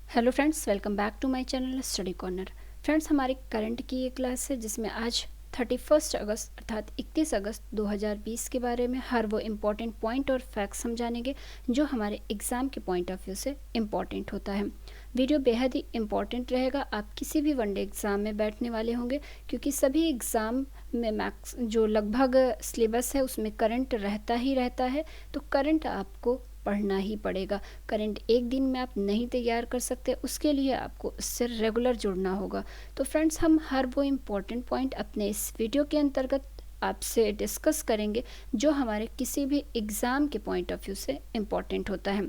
Hello friends, welcome back to my channel study corner. Friends, हमारी current की ये class है जिसमें आज 31 अगस्त अर्थात 31 अगस्त 2020 के बारे में हर वो इम्पॉर्टेंट पॉइंट और फैक्ट्स हम जानेंगे जो हमारे एग्ज़ाम के पॉइंट ऑफ व्यू से इम्पॉर्टेंट होता है। वीडियो बेहद ही इम्पॉर्टेंट रहेगा। आप किसी भी वनडे एग्ज़ाम में बैठने वाले होंगे क्योंकि सभी एग्ज़ाम में मैक्स जो लगभग सिलेबस है उसमें करंट रहता ही रहता है, तो करंट आपको पढ़ना ही पड़ेगा। करंट एक दिन में आप नहीं तैयार कर सकते, उसके लिए आपको इससे रेगुलर जुड़ना होगा। तो फ्रेंड्स, हम हर वो इम्पोर्टेंट पॉइंट अपने इस वीडियो के अंतर्गत आपसे डिस्कस करेंगे जो हमारे किसी भी एग्ज़ाम के पॉइंट ऑफ व्यू से इम्पॉर्टेंट होता है।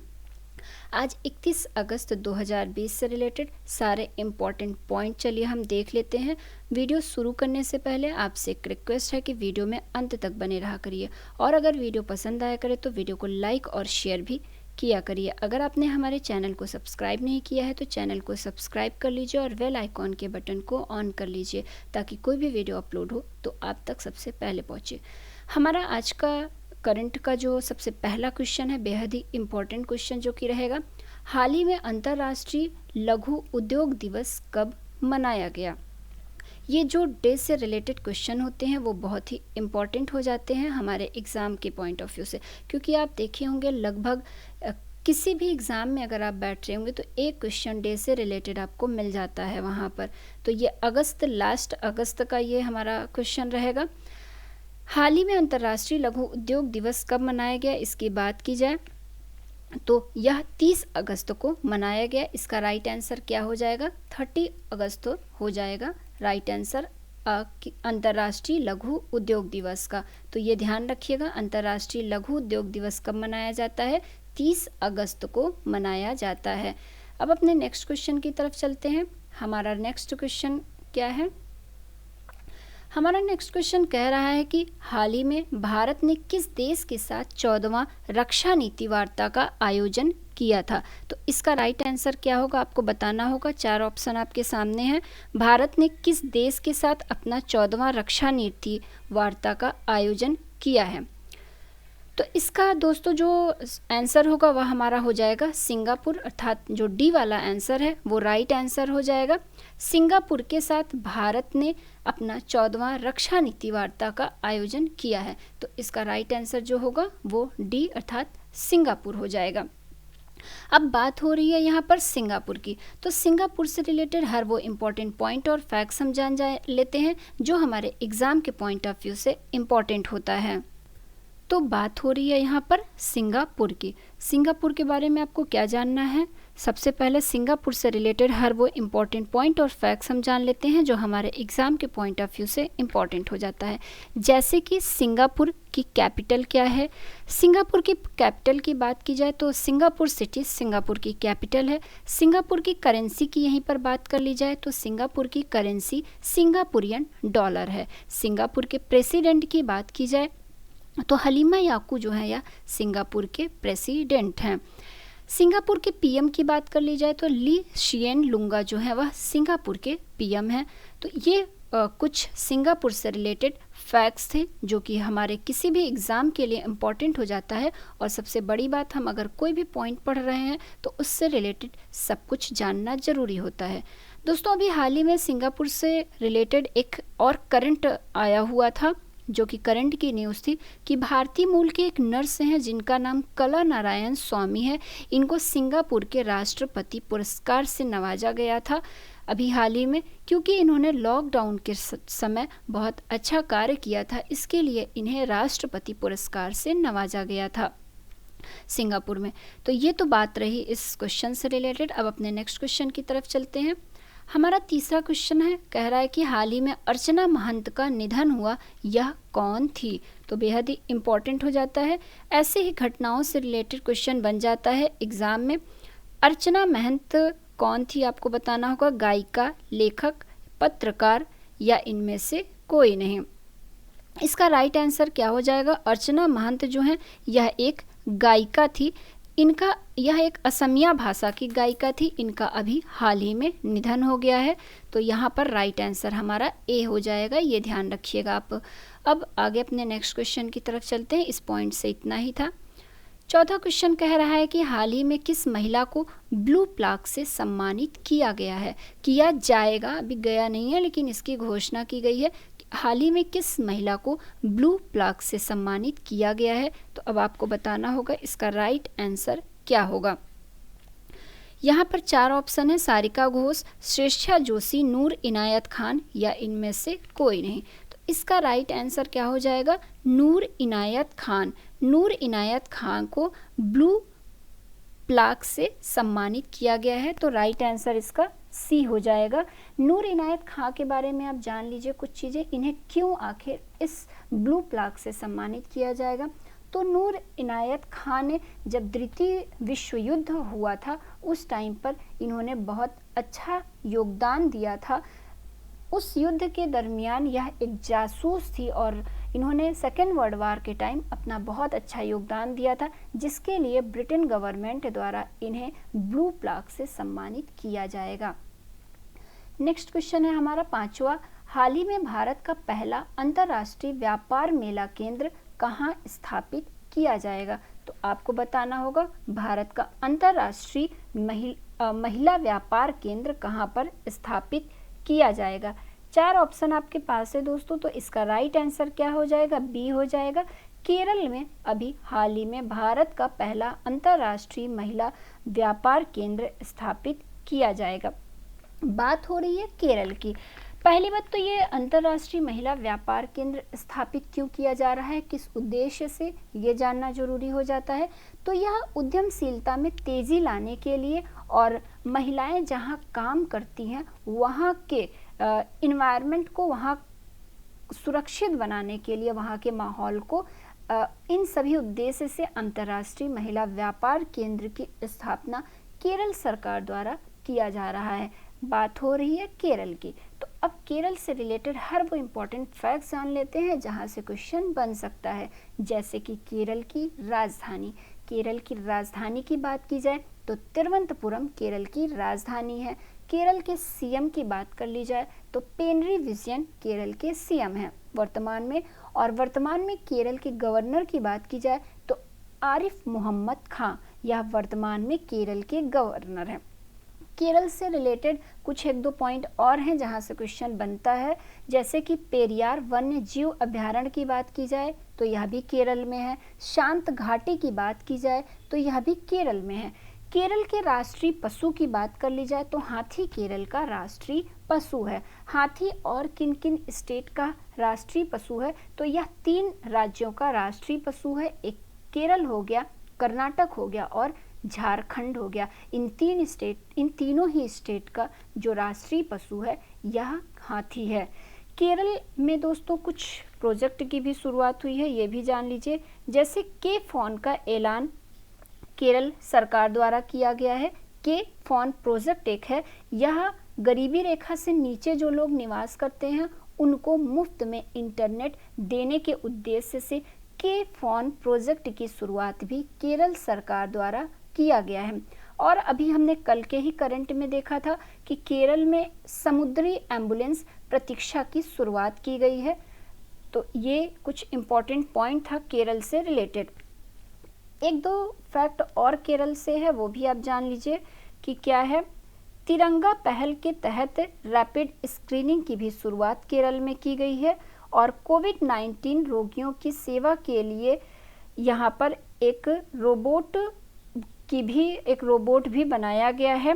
आज 31 अगस्त 2020 से रिलेटेड सारे इम्पॉर्टेंट पॉइंट चलिए हम देख लेते हैं। वीडियो शुरू करने से पहले आपसे एक रिक्वेस्ट है कि वीडियो में अंत तक बने रहा करिए और अगर वीडियो पसंद आया करे तो वीडियो को लाइक और शेयर भी किया करिए। अगर आपने हमारे चैनल को सब्सक्राइब नहीं किया है तो चैनल को सब्सक्राइब कर लीजिए और बेल आइकॉन के बटन को ऑन कर लीजिए ताकि कोई भी वीडियो अपलोड हो तो आप तक सबसे पहले पहुँचे। हमारा आज का करंट का जो सबसे पहला क्वेश्चन है बेहद ही इम्पोर्टेंट क्वेश्चन जो कि रहेगा, हाल ही में अंतर्राष्ट्रीय लघु उद्योग दिवस कब मनाया गया। ये जो डे से रिलेटेड क्वेश्चन होते हैं वो बहुत ही इम्पॉर्टेंट हो जाते हैं हमारे एग्ज़ाम के पॉइंट ऑफ व्यू से, क्योंकि आप देखे होंगे लगभग किसी भी एग्ज़ाम में अगर आप बैठ रहे होंगे तो एक क्वेश्चन डे से रिलेटेड आपको मिल जाता है वहाँ पर। तो ये लास्ट अगस्त का ये हमारा क्वेश्चन रहेगा। हाल ही में अंतर्राष्ट्रीय लघु उद्योग दिवस कब मनाया गया, इसकी बात की जाए तो यह 30 अगस्त को मनाया गया। इसका राइट आंसर क्या हो जाएगा, 30 अगस्त हो जाएगा राइट आंसर अंतर्राष्ट्रीय लघु उद्योग दिवस का। तो ये ध्यान रखिएगा, अंतर्राष्ट्रीय लघु उद्योग दिवस कब मनाया जाता है, 30 अगस्त को मनाया जाता है। अब अपने नेक्स्ट क्वेश्चन की तरफ चलते हैं। हमारा नेक्स्ट क्वेश्चन क्या है, हमारा नेक्स्ट क्वेश्चन कह रहा है कि हाल ही में भारत ने किस देश के साथ 14वां रक्षा नीति वार्ता का आयोजन किया था। तो इसका राइट आंसर क्या होगा आपको बताना होगा। 4 ऑप्शन आपके सामने हैं। भारत ने किस देश के साथ अपना 14वां रक्षा नीति वार्ता का आयोजन किया है। तो इसका दोस्तों जो आंसर होगा वह हमारा हो जाएगा सिंगापुर, अर्थात जो डी वाला आंसर है वो राइट आंसर हो जाएगा। सिंगापुर के साथ भारत ने अपना 14वां रक्षा नीति वार्ता का आयोजन किया है। तो इसका राइट आंसर जो होगा वो डी अर्थात सिंगापुर हो जाएगा। अब बात हो रही है यहाँ पर सिंगापुर की, तो सिंगापुर से रिलेटेड हर वो इम्पोर्टेंट पॉइंट और फैक्ट्स हम जान लेते हैं जो हमारे एग्ज़ाम के पॉइंट ऑफ व्यू से इम्पॉर्टेंट होता है। तो बात हो रही है यहाँ पर सिंगापुर की। सिंगापुर के बारे में आपको क्या जानना है, सबसे पहले सिंगापुर से रिलेटेड हर वो इम्पॉर्टेंट पॉइंट और फैक्ट्स हम जान लेते हैं जो हमारे एग्ज़ाम के पॉइंट ऑफ व्यू से इम्पॉर्टेंट हो जाता है। जैसे कि सिंगापुर की कैपिटल क्या है। सिंगापुर की कैपिटल की बात की जाए तो सिंगापुर सिटी सिंगापुर की कैपिटल है। सिंगापुर की करेंसी की यहीं पर बात कर ली जाए तो सिंगापुर की करेंसी सिंगापुरियन डॉलर है। सिंगापुर के प्रेसिडेंट की बात की जाए तो हलीमा याकू जो है या सिंगापुर के प्रेसिडेंट हैं। सिंगापुर के पीएम की बात कर ली जाए तो ली शिएन लुंगा जो है वह सिंगापुर के पीएम हैं। तो ये कुछ सिंगापुर से रिलेटेड फैक्ट्स थे जो कि हमारे किसी भी एग्ज़ाम के लिए इम्पॉर्टेंट हो जाता है। और सबसे बड़ी बात, हम अगर कोई भी पॉइंट पढ़ रहे हैं तो उससे रिलेटेड सब कुछ जानना ज़रूरी होता है। दोस्तों, अभी हाल ही में सिंगापुर से रिलेटेड एक और करंट आया हुआ था जो कि करंट की न्यूज़ थी कि भारतीय मूल के एक नर्स हैं जिनका नाम कला नारायण स्वामी है। इनको सिंगापुर के राष्ट्रपति पुरस्कार से नवाजा गया था अभी हाल ही में, क्योंकि इन्होंने लॉकडाउन के समय बहुत अच्छा कार्य किया था। इसके लिए इन्हें राष्ट्रपति पुरस्कार से नवाजा गया था सिंगापुर में। तो ये तो बात रही इस क्वेश्चन से रिलेटेड। अब अपने नेक्स्ट क्वेश्चन की तरफ चलते हैं। हमारा तीसरा क्वेश्चन है, कह रहा है कि हाल ही में अर्चना महंत का निधन हुआ, यह कौन थी। तो बेहद ही इम्पॉर्टेंट हो जाता है, ऐसे ही घटनाओं से रिलेटेड क्वेश्चन बन जाता है एग्ज़ाम में। अर्चना महंत कौन थी आपको बताना होगा, गायिका, लेखक, पत्रकार या इनमें से कोई नहीं। इसका राइट आंसर क्या हो जाएगा, अर्चना महंत जो है यह एक गायिका थी। इनका यह एक असमिया भाषा की गायिका थी। इनका अभी हाल ही में निधन हो गया है। तो यहाँ पर राइट आंसर हमारा ए हो जाएगा, ये ध्यान रखिएगा आप। अब आगे अपने नेक्स्ट क्वेश्चन की तरफ चलते हैं। इस पॉइंट से इतना ही था। चौथा क्वेश्चन कह रहा है कि हाल ही में किस महिला को ब्लू प्लाक से सम्मानित किया गया है, किया जाएगा, अभी गया नहीं है लेकिन इसकी घोषणा की गई है। हाल ही में किस महिला को ब्लू प्लाक से सम्मानित किया गया है, तो अब आपको बताना होगा इसका राइट आंसर क्या होगा। यहाँ पर 4 ऑप्शन है, सारिका घोष, श्रेष्ठा जोशी, नूर इनायत खान या इनमें से कोई नहीं। तो इसका राइट आंसर क्या हो जाएगा, नूर इनायत खान। नूर इनायत खान को ब्लू प्लाक से सम्मानित किया गया है, तो राइट आंसर इसका सी हो जाएगा। नूर इनायत खान के बारे में आप जान लीजिए कुछ चीज़ें, इन्हें क्यों आखिर इस ब्लू प्लाक से सम्मानित किया जाएगा। तो नूर इनायत खान ने जब द्वितीय विश्व युद्ध हुआ था उस टाइम पर इन्होंने बहुत अच्छा योगदान दिया था। उस युद्ध के दरमियान यह एक जासूस थी और इन्होंने सेकेंड वर्ल्ड वार के टाइम अपना बहुत अच्छा योगदान दिया था, जिसके लिए ब्रिटेन गवर्नमेंट द्वारा इन्हें ब्लू प्लाक से सम्मानित किया जाएगा। नेक्स्ट क्वेश्चन है हमारा 5वां, हाल ही में भारत का पहला अंतर्राष्ट्रीय व्यापार मेला केंद्र कहाँ स्थापित किया जाएगा। तो आपको बताना होगा भारत का अंतर्राष्ट्रीय महिला व्यापार केंद्र कहाँ पर स्थापित किया जाएगा। 4 ऑप्शन आपके पास है दोस्तों, तो इसका राइट आंसर क्या हो जाएगा, बी हो जाएगा। केरल में अभी हाल ही में भारत का पहला अंतर्राष्ट्रीय महिला व्यापार केंद्र स्थापित किया जाएगा। बात हो रही है केरल की। पहली बात तो ये अंतर्राष्ट्रीय महिला व्यापार केंद्र स्थापित क्यों किया जा रहा है, किस उद्देश्य से, ये जानना जरूरी हो जाता है। तो यह उद्यमशीलता में तेजी लाने के लिए और महिलाएं जहां काम करती हैं वहां के इन्वायरमेंट को वहां सुरक्षित बनाने के लिए, वहां के माहौल को, इन सभी उद्देश्य से अंतर्राष्ट्रीय महिला व्यापार केंद्र की स्थापना केरल सरकार द्वारा किया जा रहा है। बात हो रही है केरल की। तो अब केरल से रिलेटेड हर वो इम्पोर्टेंट फैक्ट्स जान लेते हैं जहां से क्वेश्चन बन सकता है, जैसे कि केरल की राजधानी। केरल की राजधानी की बात की जाए तो तिरुवनंतपुरम केरल की राजधानी है। केरल के सीएम की बात कर ली जाए तो पिनरई विजयन केरल के सीएम हैं वर्तमान में, और वर्तमान में केरल के गवर्नर की बात की जाए तो आरिफ मोहम्मद खान, यह वर्तमान में केरल के गवर्नर हैं। केरल से रिलेटेड कुछ 1-2 पॉइंट और हैं जहां से क्वेश्चन बनता है, जैसे कि पेरियार वन्य जीव अभ्यारण्य की बात की जाए तो यह भी केरल में है। शांत घाटी की बात की जाए तो यह भी केरल में है। केरल के राष्ट्रीय पशु की बात कर ली जाए तो हाथी केरल का राष्ट्रीय पशु है। हाथी और किन किन स्टेट का राष्ट्रीय पशु है, तो यह 3 राज्यों का राष्ट्रीय पशु है। एक केरल हो गया, कर्नाटक हो गया और झारखंड हो गया। इन तीनों ही स्टेट का जो राष्ट्रीय पशु है यह हाथी है। केरल में दोस्तों कुछ प्रोजेक्ट की भी शुरुआत हुई है, ये भी जान लीजिए, जैसे के फॉन का ऐलान केरल सरकार द्वारा किया गया है। के फॉन प्रोजेक्ट एक है, यह गरीबी रेखा से नीचे जो लोग निवास करते हैं उनको मुफ्त में इंटरनेट देने के उद्देश्य से के फॉन प्रोजेक्ट की शुरुआत भी केरल सरकार द्वारा किया गया है। और अभी हमने कल के ही करंट में देखा था कि केरल में समुद्री एम्बुलेंस प्रतीक्षा की शुरुआत की गई है। तो ये कुछ इम्पोर्टेंट पॉइंट था केरल से रिलेटेड। 1-2 फैक्ट और केरल से है, वो भी आप जान लीजिए कि क्या है। तिरंगा पहल के तहत रैपिड स्क्रीनिंग की भी शुरुआत केरल में की गई है और कोविड-19 रोगियों की सेवा के लिए यहाँ पर एक रोबोट भी बनाया गया है।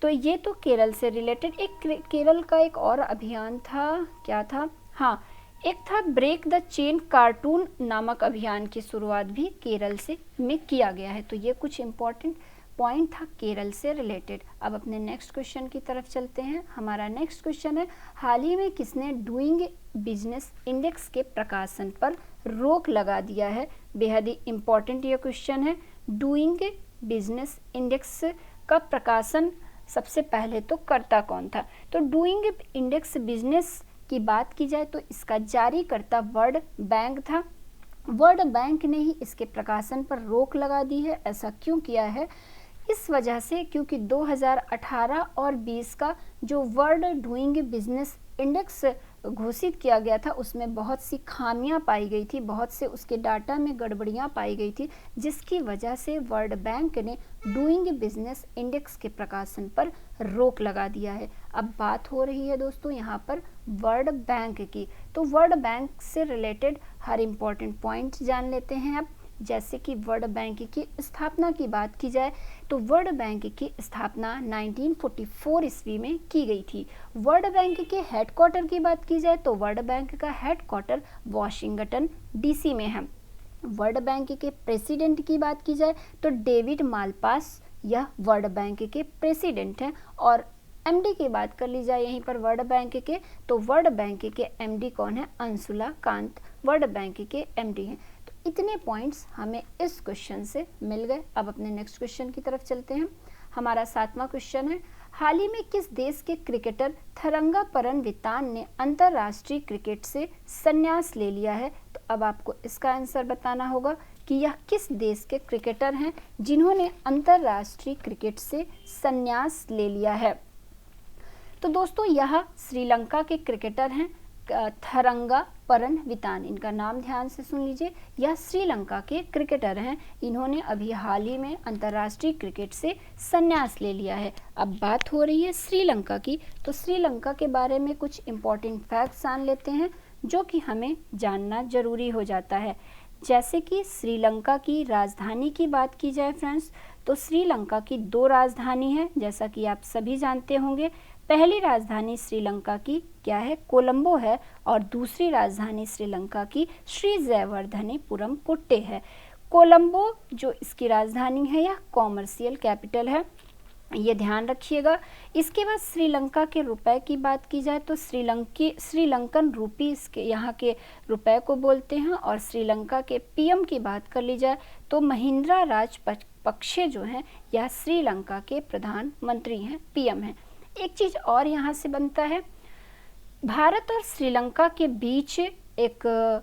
तो ये तो केरल से रिलेटेड। एक केरल का एक और अभियान था, क्या था, हाँ, एक था ब्रेक द चेन कार्टून नामक अभियान की शुरुआत भी केरल से में किया गया है। तो ये कुछ इम्पोर्टेंट पॉइंट था केरल से रिलेटेड। अब अपने नेक्स्ट क्वेश्चन की तरफ चलते हैं। हमारा नेक्स्ट क्वेश्चन है, हाल ही में किसने डूइंग बिजनेस इंडेक्स के प्रकाशन पर रोक लगा दिया है। बेहद ही इम्पोर्टेंट ये क्वेश्चन है। डूइंग बिजनेस इंडेक्स का प्रकाशन सबसे पहले तो करता कौन था। तो डूइंग इंडेक्स बिजनेस की बात की जाए तो इसका जारीकर्ता वर्ल्ड बैंक था। वर्ल्ड बैंक ने ही इसके प्रकाशन पर रोक लगा दी है। ऐसा क्यों किया है, इस वजह से क्योंकि 2018 और 20 का जो वर्ल्ड डूइंग बिजनेस इंडेक्स घोषित किया गया था उसमें बहुत सी खामियां पाई गई थी, बहुत से उसके डाटा में गड़बड़ियां पाई गई थी, जिसकी वजह से वर्ल्ड बैंक ने डूइंग बिजनेस इंडेक्स के प्रकाशन पर रोक लगा दिया है। अब बात हो रही है दोस्तों यहाँ पर वर्ल्ड बैंक की, तो वर्ल्ड बैंक से रिलेटेड हर इम्पोर्टेंट पॉइंट जान लेते हैं। अब जैसे कि वर्ल्ड बैंक की स्थापना की बात की जाए तो वर्ल्ड बैंक की स्थापना 1944 ईस्वी में की गई थी। वर्ल्ड बैंक के हेडक्वार्टर की बात की जाए तो वर्ल्ड बैंक का हेडक्वार्टर वॉशिंगटन डीसी में है। वर्ल्ड बैंक के प्रेसिडेंट की बात की जाए तो डेविड मालपास यह वर्ल्ड बैंक के प्रेसिडेंट हैं। और एमडी की बात कर ली जाए यहीं पर वर्ल्ड बैंक के, तो वर्ल्ड बैंक के एमडी कौन है? अंशुला कांत वर्ल्ड बैंक के एमडी हैं। तो इतने पॉइंट्स हमें इस क्वेश्चन से मिल गए। अब अपने नेक्स्ट क्वेश्चन की तरफ चलते हैं। हमारा 7वां क्वेश्चन है, हाल ही में किस देश के क्रिकेटर थरंगापरन वितान ने अंतर्राष्ट्रीय क्रिकेट से संन्यास ले लिया है? तो अब आपको इसका आंसर बताना होगा कि यह किस देश के क्रिकेटर हैं जिन्होंने अंतर्राष्ट्रीय क्रिकेट से संन्यास ले लिया है। तो दोस्तों यह श्रीलंका के क्रिकेटर हैं थरंगापरन वितान, इनका नाम ध्यान से सुन लीजिए। यह श्रीलंका के क्रिकेटर हैं, इन्होंने अभी हाल ही में अंतर्राष्ट्रीय क्रिकेट से संन्यास ले लिया है। अब बात हो रही है श्रीलंका की, तो श्रीलंका के बारे में कुछ इम्पोर्टेंट फैक्ट्स जान लेते हैं जो कि हमें जानना जरूरी हो जाता है। जैसे कि श्रीलंका की राजधानी की बात की जाए फ्रेंड्स, तो श्रीलंका की 2 राजधानी है, जैसा कि आप सभी जानते होंगे। पहली राजधानी श्रीलंका की क्या है? कोलंबो है, और दूसरी राजधानी श्रीलंका की श्री जयवर्धनेपुरम कुट्टे है। कोलंबो जो इसकी राजधानी है यह कॉमर्शियल कैपिटल है, ये ध्यान रखिएगा। इसके बाद श्रीलंका के रुपए की बात की जाए तो श्रीलंकन रूपी इसके यहाँ के रुपए को बोलते हैं। और श्रीलंका के पीएम की बात कर ली जाए तो महिंद्रा राजपक्षे जो हैं यह श्रीलंका के प्रधानमंत्री हैं, पीएम हैं। एक चीज़ और यहाँ से बनता है, भारत और श्रीलंका के बीच एक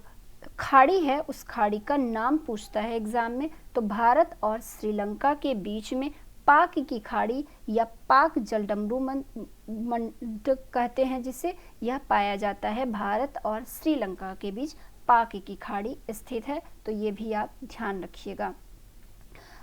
खाड़ी है, उस खाड़ी का नाम पूछता है एग्जाम में। तो भारत और श्रीलंका के बीच में पाक की खाड़ी या पाक जलडमरू मंड कहते हैं जिसे, यह पाया जाता है। भारत और श्रीलंका के बीच पाक की खाड़ी स्थित है, तो ये भी आप ध्यान रखिएगा।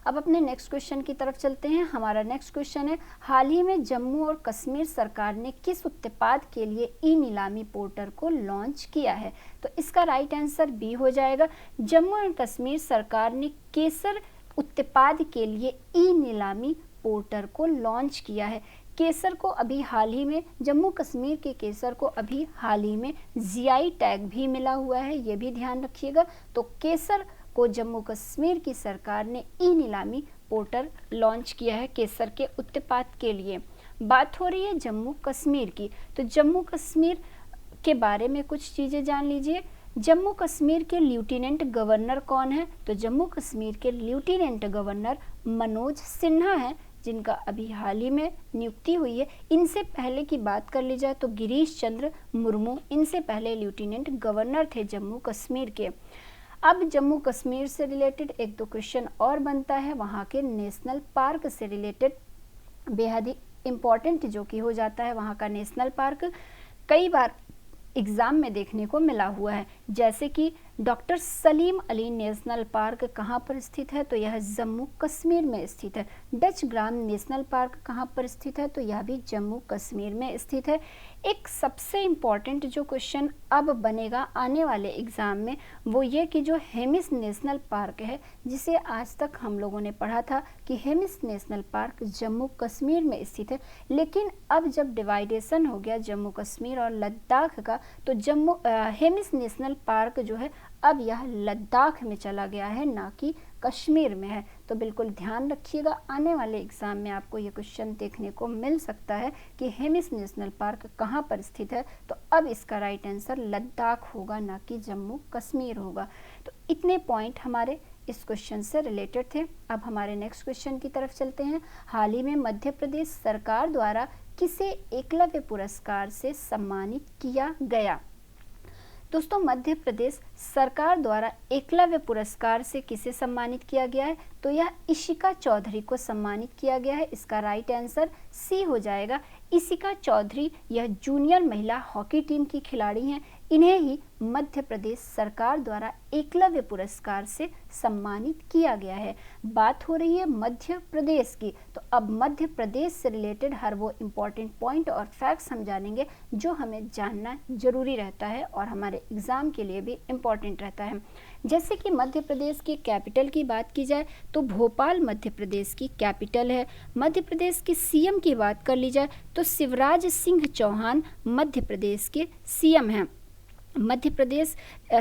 अब अपने नेक्स्ट क्वेश्चन की तरफ चलते हैं। हमारा नेक्स्ट क्वेश्चन है, हाल ही में जम्मू और कश्मीर सरकार ने किस उत्पाद के लिए ई नीलामी पोर्टल को लॉन्च किया है? तो इसका राइट आंसर बी हो जाएगा। जम्मू और कश्मीर सरकार ने केसर उत्पाद के लिए ई नीलामी पोर्टल को लॉन्च किया है। केसर को अभी हाल ही में, जम्मू कश्मीर के केसर को अभी हाल ही में जीआई टैग भी मिला हुआ है, ये भी ध्यान रखिएगा। तो केसर को जम्मू कश्मीर की सरकार ने ई नीलामी पोर्टल लॉन्च किया है केसर के उत्पाद के लिए। बात हो रही है जम्मू कश्मीर की, तो जम्मू कश्मीर के बारे में कुछ चीज़ें जान लीजिए। जम्मू कश्मीर के लेफ्टिनेंट गवर्नर कौन है? तो जम्मू कश्मीर के लेफ्टिनेंट गवर्नर मनोज सिन्हा हैं, जिनका अभी हाल ही में नियुक्ति हुई है। इनसे पहले की बात कर ली जाए तो गिरीश चंद्र मुर्मू इनसे पहले लेफ्टिनेंट गवर्नर थे जम्मू कश्मीर के। अब जम्मू कश्मीर से रिलेटेड 1-2 क्वेश्चन और बनता है, वहाँ के नेशनल पार्क से रिलेटेड बेहद ही इम्पॉर्टेंट जो कि हो जाता है। वहाँ का नेशनल पार्क कई बार एग्ज़ाम में देखने को मिला हुआ है, जैसे कि doctor Salim Ali national park कहाँ पर स्थित है? तो यह जम्मू कश्मीर में स्थित है। डच ग्राम नेशनल पार्क कहाँ पर स्थित है? तो यह भी जम्मू कश्मीर में स्थित है। एक सबसे इम्पॉर्टेंट जो क्वेश्चन अब बनेगा आने वाले एग्ज़ाम में वो ये कि जो हेमिस नेशनल पार्क है, जिसे आज तक हम लोगों ने पढ़ा था कि हेमिस नेशनल पार्क जम्मू कश्मीर में स्थित है, लेकिन अब जब डिवाइडेशन हो गया जम्मू कश्मीर और लद्दाख का, तो हेमिस नेशनल पार्क जो है अब यह लद्दाख में चला गया है, ना कि कश्मीर में है। तो बिल्कुल ध्यान रखिएगा, आने वाले एग्ज़ाम में आपको ये क्वेश्चन देखने को मिल सकता है कि हेमिस नेशनल पार्क कहाँ पर स्थित है। तो अब इसका राइट आंसर लद्दाख होगा, ना कि जम्मू कश्मीर होगा। तो इतने पॉइंट हमारे इस क्वेश्चन से रिलेटेड थे। अब हमारे नेक्स्ट क्वेश्चन की तरफ चलते हैं। हाल ही में मध्य प्रदेश सरकार द्वारा किसे एकलव्य पुरस्कार से सम्मानित किया गया? दोस्तों, मध्य प्रदेश सरकार द्वारा एकलव्य पुरस्कार से किसे सम्मानित किया गया है? तो यह इशिका चौधरी को सम्मानित किया गया है। इसका राइट आंसर सी हो जाएगा। इशिका चौधरी यह जूनियर महिला हॉकी टीम की खिलाड़ी हैं। इन्हें ही मध्य प्रदेश सरकार द्वारा एकलव्य पुरस्कार से सम्मानित किया गया है। बात हो रही है मध्य प्रदेश की, तो अब मध्य प्रदेश से रिलेटेड हर वो इम्पोर्टेंट पॉइंट और फैक्ट्स हम जानेंगे जो हमें जानना जरूरी रहता है और हमारे एग्जाम के लिए भी इम्पोर्टेंट रहता है। जैसे कि मध्य प्रदेश की कैपिटल की बात की जाए तो भोपाल मध्य प्रदेश की कैपिटल है। मध्य प्रदेश के सीएम की बात कर ली जाए तो शिवराज सिंह चौहान मध्य प्रदेश के सीएम हैं। मध्य प्रदेश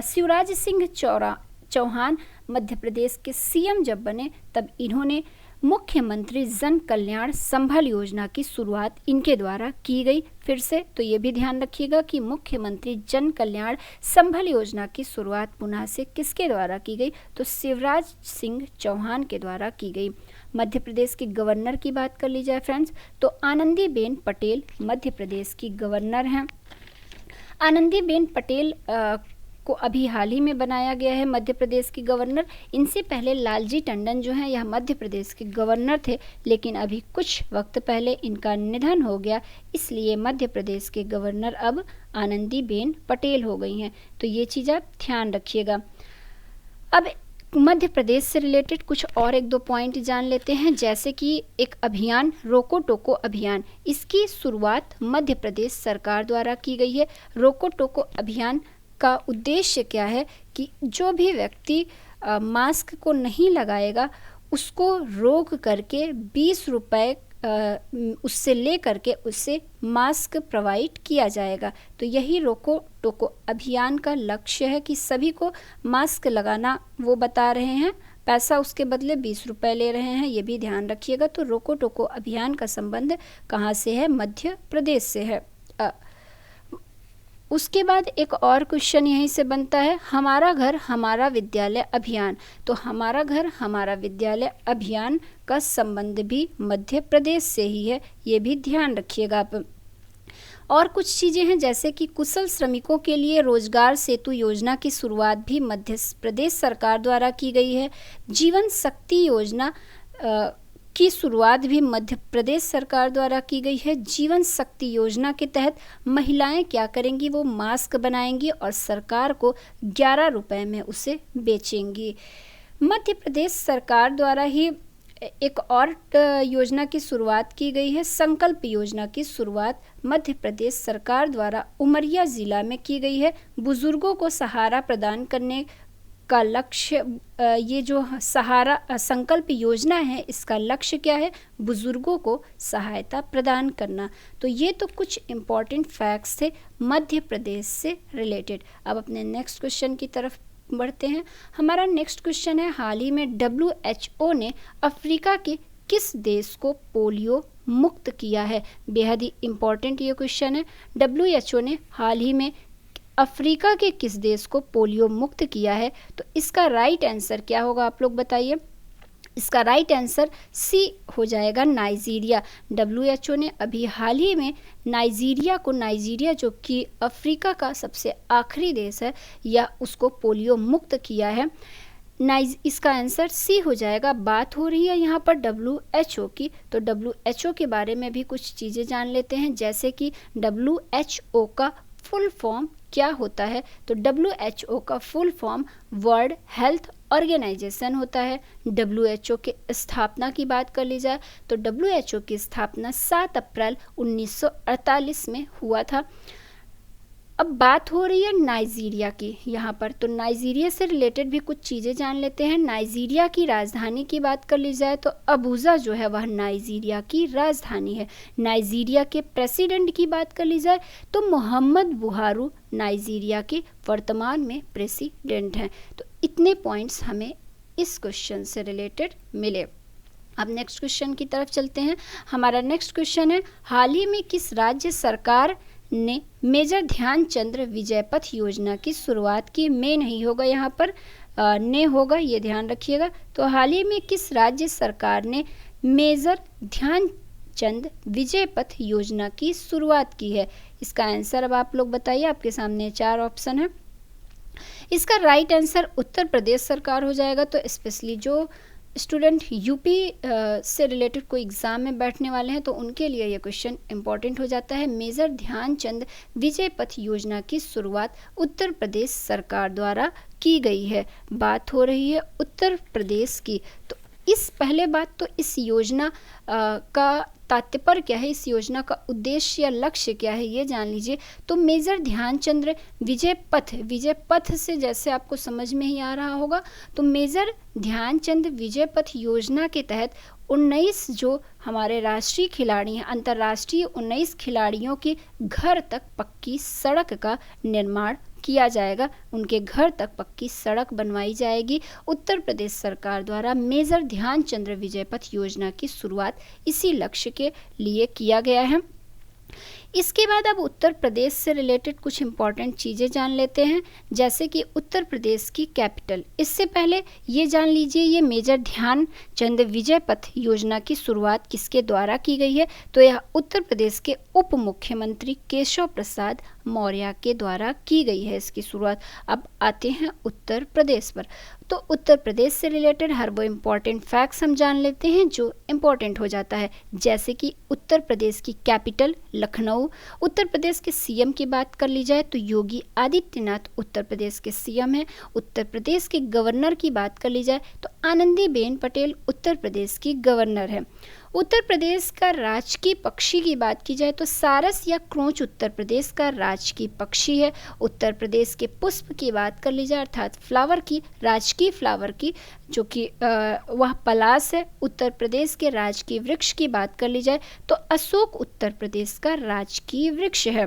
शिवराज सिंह चौहान मध्य प्रदेश के सीएम जब बने तब इन्होंने मुख्यमंत्री जन कल्याण संबल योजना की शुरुआत इनके द्वारा की गई। फिर से तो ये भी ध्यान रखिएगा कि मुख्यमंत्री जन कल्याण संबल योजना की शुरुआत पुनः से किसके द्वारा की गई? तो शिवराज सिंह चौहान के द्वारा की गई। मध्य प्रदेश के गवर्नर की बात कर ली जाए फ्रेंड्स, तो आनंदीबेन पटेल मध्य प्रदेश की गवर्नर हैं। आनंदीबेन पटेल को अभी हाल ही में बनाया गया है मध्य प्रदेश की गवर्नर। इनसे पहले लालजी टंडन जो हैं यह मध्य प्रदेश के गवर्नर थे, लेकिन अभी कुछ वक्त पहले इनका निधन हो गया, इसलिए मध्य प्रदेश के गवर्नर अब आनंदीबेन पटेल हो गई हैं। तो ये चीज़ आप ध्यान रखिएगा। अब मध्य प्रदेश से रिलेटेड कुछ और एक दो पॉइंट जान लेते हैं। जैसे कि एक अभियान रोको टोको अभियान, इसकी शुरुआत मध्य प्रदेश सरकार द्वारा की गई है। रोको टोको अभियान का उद्देश्य क्या है कि जो भी व्यक्ति मास्क को नहीं लगाएगा उसको रोक करके 20 रुपये उससे ले करके उससे मास्क प्रोवाइड किया जाएगा। तो यही रोको टोको अभियान का लक्ष्य है कि सभी को मास्क लगाना वो बता रहे हैं, पैसा उसके बदले 20 रुपये ले रहे हैं, ये भी ध्यान रखिएगा। तो रोको टोको अभियान का संबंध कहाँ से है? मध्य प्रदेश से है। उसके बाद एक और क्वेश्चन यहीं से बनता है, हमारा घर हमारा विद्यालय अभियान। तो हमारा घर हमारा विद्यालय अभियान का संबंध भी मध्य प्रदेश से ही है, ये भी ध्यान रखिएगा आप। और कुछ चीज़ें हैं जैसे कि कुशल श्रमिकों के लिए रोजगार सेतु योजना की शुरुआत भी मध्य प्रदेश सरकार द्वारा की गई है। जीवन शक्ति योजना की शुरुआत भी मध्य प्रदेश सरकार द्वारा की गई है। जीवन शक्ति योजना के तहत महिलाएं क्या करेंगी? वो मास्क बनाएंगी और सरकार को 11 रुपये में उसे बेचेंगी। मध्य प्रदेश सरकार द्वारा ही एक और योजना की शुरुआत की गई है। संकल्प योजना की शुरुआत मध्य प्रदेश सरकार द्वारा उमरिया ज़िला में की गई है। बुजुर्गों को सहारा प्रदान करने का लक्ष्य, ये जो सहारा संकल्प योजना है इसका लक्ष्य क्या है? बुजुर्गों को सहायता प्रदान करना। तो ये तो कुछ इम्पॉर्टेंट फैक्ट्स थे मध्य प्रदेश से रिलेटेड। अब अपने नेक्स्ट क्वेश्चन की तरफ बढ़ते हैं। हमारा नेक्स्ट क्वेश्चन है, हाल ही में WHO ने अफ्रीका के किस देश को पोलियो मुक्त किया है? बेहद ही इम्पॉर्टेंट ये क्वेश्चन है। WHO ने हाल ही में अफ्रीका के किस देश को पोलियो मुक्त किया है? तो इसका राइट आंसर क्या होगा आप लोग बताइए। इसका राइट आंसर सी हो जाएगा, नाइजीरिया। WHO ने अभी हाल ही में नाइजीरिया जो कि अफ्रीका का सबसे आखिरी देश है, या उसको पोलियो मुक्त किया है। इसका आंसर सी हो जाएगा। बात हो रही है यहाँ पर WHO की, तो WHO के बारे में भी कुछ चीज़ें जान लेते हैं। जैसे कि WHO का फुल फॉर्म क्या होता है? तो WHO का full form world health organization होता है। WHO के स्थापना की बात कर ली जाए तो WHO की स्थापना 7 अप्रैल 1948 में हुआ था। अब बात हो रही है नाइजीरिया की यहाँ पर, तो नाइजीरिया से रिलेटेड भी कुछ चीज़ें जान लेते हैं। नाइजीरिया की राजधानी की बात कर ली जाए तो अबूजा जो है वह नाइजीरिया की राजधानी है। नाइजीरिया के प्रेसिडेंट की बात कर ली जाए तो मोहम्मद बुहारू नाइजीरिया के वर्तमान में प्रेसिडेंट हैं। तो इतने पॉइंट्स हमें इस क्वेश्चन से रिलेटेड मिले। अब नेक्स्ट क्वेश्चन की तरफ चलते हैं। हमारा नेक्स्ट क्वेश्चन है, हाल ही में किस राज्य सरकार ने मेजर ध्यानचंद विजय पथ योजना की शुरुआत की? में नहीं होगा यहाँ पर, ने होगा, ये ध्यान रखिएगा। तो हाल ही में किस राज्य सरकार ने मेजर ध्यानचंद विजय पथ योजना की शुरुआत की है? इसका आंसर अब आप लोग बताइए। आपके सामने 4 ऑप्शन है। इसका राइट आंसर उत्तर प्रदेश सरकार हो जाएगा। तो स्पेशली जो स्टूडेंट यूपी से रिलेटेड कोई एग्ज़ाम में बैठने वाले हैं तो उनके लिए ये क्वेश्चन इंपॉर्टेंट हो जाता है। मेजर ध्यानचंद विजय पथ योजना की शुरुआत उत्तर प्रदेश सरकार द्वारा की गई है। बात हो रही है उत्तर प्रदेश की। तो इस पहले बात तो इस योजना का तात्पर्य क्या है, इस योजना का उद्देश्य या लक्ष्य क्या है, ये जान लीजिए। तो मेजर ध्यानचंद विजय पथ से जैसे आपको समझ में ही आ रहा होगा, तो मेजर ध्यानचंद विजय पथ योजना के तहत 19 जो हमारे राष्ट्रीय खिलाड़ी हैं, अंतर्राष्ट्रीय 19 खिलाड़ियों के घर तक पक्की सड़क का निर्माण किया जाएगा। उनके घर तक पक्की सड़क बनवाई जाएगी उत्तर प्रदेश सरकार द्वारा। मेजर ध्यानचंद विजय पथ योजना की शुरुआत इसी लक्ष्य के लिए किया गया है। इसके बाद अब उत्तर प्रदेश से रिलेटेड कुछ इंपॉर्टेंट चीज़ें जान लेते हैं, जैसे कि उत्तर प्रदेश की कैपिटल। इससे पहले ये जान लीजिए ये मेजर ध्यानचंद विजय पथ योजना की शुरुआत किसके द्वारा की गई है। तो यह उत्तर प्रदेश के उप मुख्यमंत्री केशव प्रसाद मौर्य के द्वारा की गई है इसकी शुरुआत। अब आते हैं उत्तर प्रदेश पर। तो उत्तर प्रदेश से रिलेटेड हर वो इम्पॉर्टेंट फैक्ट्स हम जान लेते हैं जो इम्पॉर्टेंट हो जाता है, जैसे कि उत्तर प्रदेश की कैपिटल लखनऊ। उत्तर प्रदेश के सीएम की बात कर ली जाए तो योगी आदित्यनाथ उत्तर प्रदेश के सीएम हैं। उत्तर प्रदेश के गवर्नर की बात कर ली जाए तो आनंदीबेन पटेल उत्तर प्रदेश की गवर्नर है। उत्तर प्रदेश का राजकीय पक्षी की बात की जाए तो सारस या क्रोंच उत्तर प्रदेश का राजकीय पक्षी है। उत्तर प्रदेश के पुष्प की बात कर ली जाए अर्थात फ्लावर की, राजकीय फ्लावर की, जो कि वह पलाश है। उत्तर प्रदेश के राजकीय वृक्ष की बात कर ली जाए तो अशोक उत्तर प्रदेश का राजकीय वृक्ष है।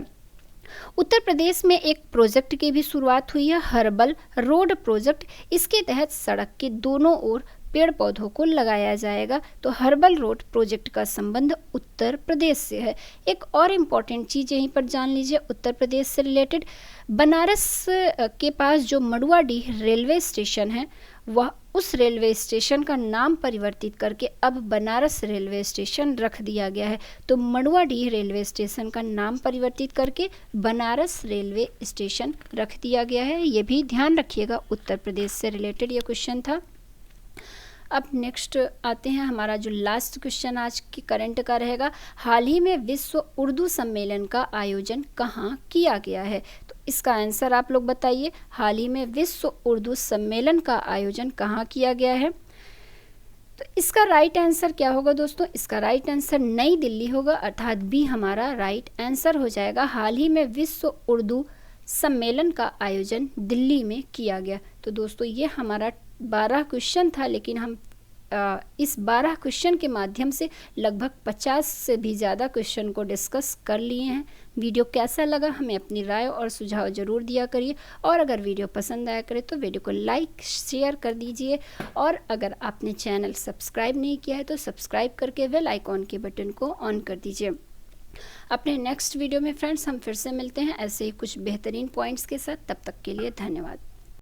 उत्तर प्रदेश में एक प्रोजेक्ट की भी शुरुआत हुई है, हर्बल रोड प्रोजेक्ट। इसके तहत सड़क के दोनों ओर पेड़ पौधों को लगाया जाएगा। तो हर्बल रोड प्रोजेक्ट का संबंध उत्तर प्रदेश से है। एक और इम्पॉर्टेंट चीज़ यहीं पर जान लीजिए उत्तर प्रदेश से रिलेटेड, बनारस के पास जो मड़ुआडीह रेलवे स्टेशन है, वह उस रेलवे स्टेशन का नाम परिवर्तित करके अब बनारस रेलवे स्टेशन रख दिया गया है। तो मड़ुआडीह रेलवे स्टेशन का नाम परिवर्तित करके बनारस रेलवे स्टेशन रख दिया गया है। ये भी ध्यान रखिएगा, उत्तर प्रदेश से रिलेटेड ये क्वेश्चन था। अब नेक्स्ट आते हैं, हमारा जो लास्ट क्वेश्चन आज की करंट का रहेगा, हाल ही में विश्व उर्दू सम्मेलन का आयोजन कहाँ किया गया है। तो इसका आंसर आप लोग बताइए, हाल ही में विश्व उर्दू सम्मेलन का आयोजन कहाँ किया गया है। तो इसका राइट आंसर क्या होगा दोस्तों, इसका राइट आंसर नई दिल्ली होगा, अर्थात बी हमारा राइट आंसर हो जाएगा। हाल ही में विश्व उर्दू सम्मेलन का आयोजन दिल्ली में किया गया। तो दोस्तों ये हमारा 12 क्वेश्चन था, लेकिन हम इस 12 क्वेश्चन के माध्यम से लगभग 50 से भी ज़्यादा क्वेश्चन को डिस्कस कर लिए हैं। वीडियो कैसा लगा हमें अपनी राय और सुझाव ज़रूर दिया करिए, और अगर वीडियो पसंद आया करे तो वीडियो को लाइक शेयर कर दीजिए, और अगर आपने चैनल सब्सक्राइब नहीं किया है तो सब्सक्राइब करके बेल आइकॉन के बटन को ऑन कर दीजिए। अपने नेक्स्ट वीडियो में फ्रेंड्स हम फिर से मिलते हैं ऐसे ही कुछ बेहतरीन पॉइंट्स के साथ। तब तक के लिए धन्यवाद।